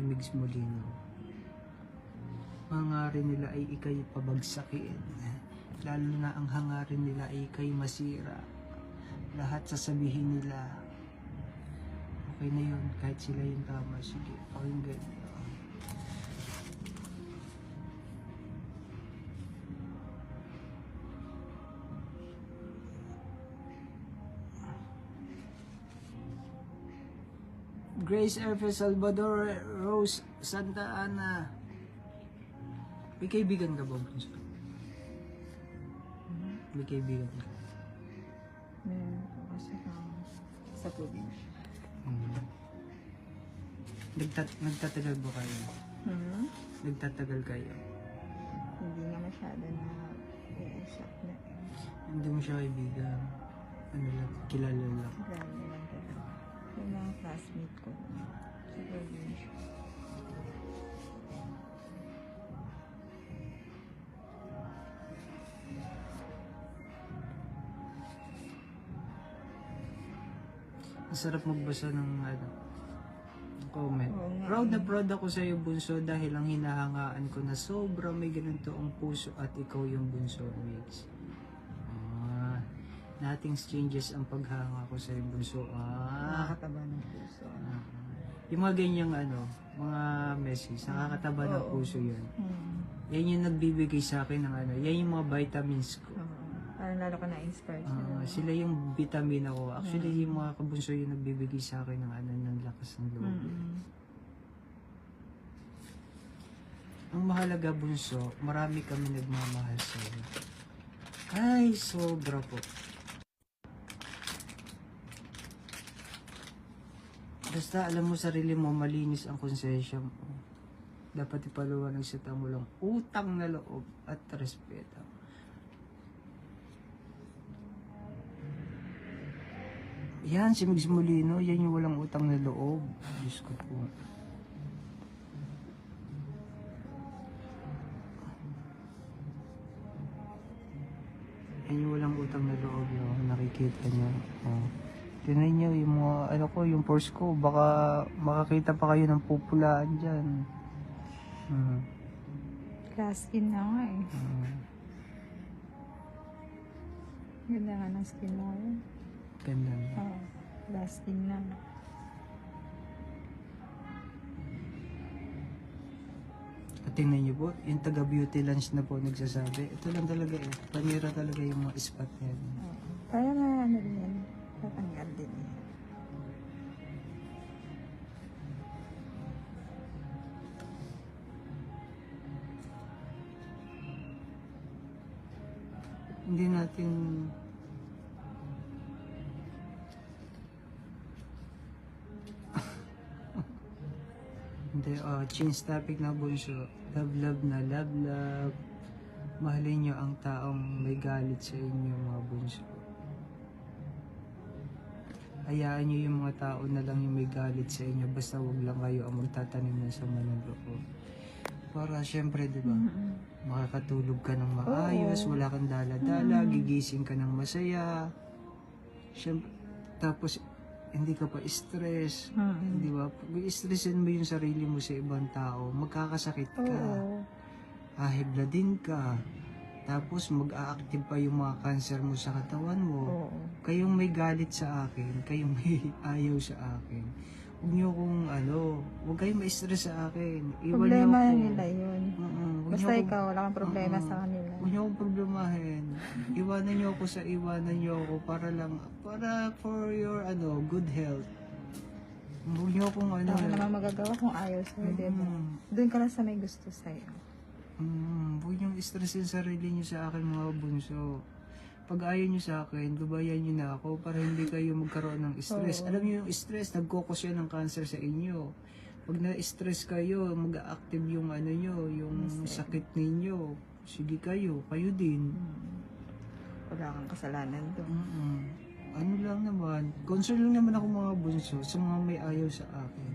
Migs Molino. Hangarin nila ay ikay pabagsakin. Lalo na ang hangarin nila ay ikay masira. Lahat sasabihin nila, okay na yun, kahit sila yung tama. Sige, pakinggan nyo. Grace Erfe Salvador Rose Santa Ana. May kaibigan ka ba, Bunso? May kaibigan ka? Meron po kasi sa probinsya. Nagtatagal ba kayo? Nagtatagal kayo? Hindi nga masyado na uusap na. Hindi mo siya kaibigan. Ano lang, kilala lang. Grabe lang talaga. Yung mga classmate ko sa probinsya. Ang sarap magbasa ng comment. Oo nga. Proud na proud ako sa iyo, Bunso, dahil ang hinahangaan ko na sobra may ganito ang puso at ikaw yung bunso, Migs. Nothing changes ang paghanga ko sa iyo, Bunso. Nakakataba ng puso. Yung mga ganyang mga message, nakakataba ng puso yun. Yan yung nagbibigay sa akin ng yan yung mga vitamins ko. Parang lalo ka na-inspire Sila yung vitamin ako. Actually, yung mga kabunso yung nagbibigay sa akin ng lakas ng loob. Ang mahalaga, Bunso, marami kami nagmamahal sa iyo. Ay, sobra po. Basta alam mo sarili mo, malinis ang konsensya mo. Dapat ipaluwanag sa tamo lang utang na loob at respeto. Yan, si Migs Molino, yan yung walang utang na loob. Diyos ko po. Yan yung walang utang na loob, yung nakikita nyo. Tinan nyo yung mga, yung purse ko, baka makakita pa kayo ng pupulaan dyan. Glass skin na nga eh. Ganda nga ng skin mo yun. Ganda na. Oo, glass skin na. At tingnan nyo po, yung taga beauty lunch na po nagsasabi, ito lang talaga panira talaga yung mga spot na yan. Kaya na rin yan. Tatanggal din yan. Hindi natin hindi, change topic na, Bunso. Love na love. Mahalin nyo ang taong may galit sa inyo, mga Bunso. Hayaan nyo yung mga tao na lang yung may galit sa inyo, basta wag lang kayo ang magtatanim ng sama ng loob. Para syempre, di ba, makakatulog ka ng maayos, wala kang dala-dala, gigising ka ng masaya. Syempre, tapos hindi ka pa stress, di ba? Pag stressin mo yung sarili mo sa ibang tao, magkakasakit ka, hahibla din ka, tapos mag-a-active pa yung mga cancer mo sa katawan mo. Kayong may galit sa akin, kayong may ayaw sa akin, huwag nyo kung huwag kayong ma-stress sa akin. Problema nila yun. Basta nyo ikaw, wala kang problema sa kanila. Huwag nyo akong problemahin. Iwanan nyo ako para for your good health. Huwag nyo akong Wala ka naman magagawa kung ayaw sa'yo, diba? Doon ka lang sa may gusto sa'yo. Huwag nyo stressin sarili nyo sa akin, mga Bunso. Pag ayaw nyo sa akin, gabayan nyo na ako para hindi kayo magkaroon ng stress. Alam nyo yung stress, nagkukos yan ng cancer sa inyo. Pag na-stress kayo, mag-active yung yung sakit ninyo. Sige kayo din. Wala kang kasalanan doon. Ano lang naman, concern lang naman ako, mga Bunso, sa mga may ayaw sa akin.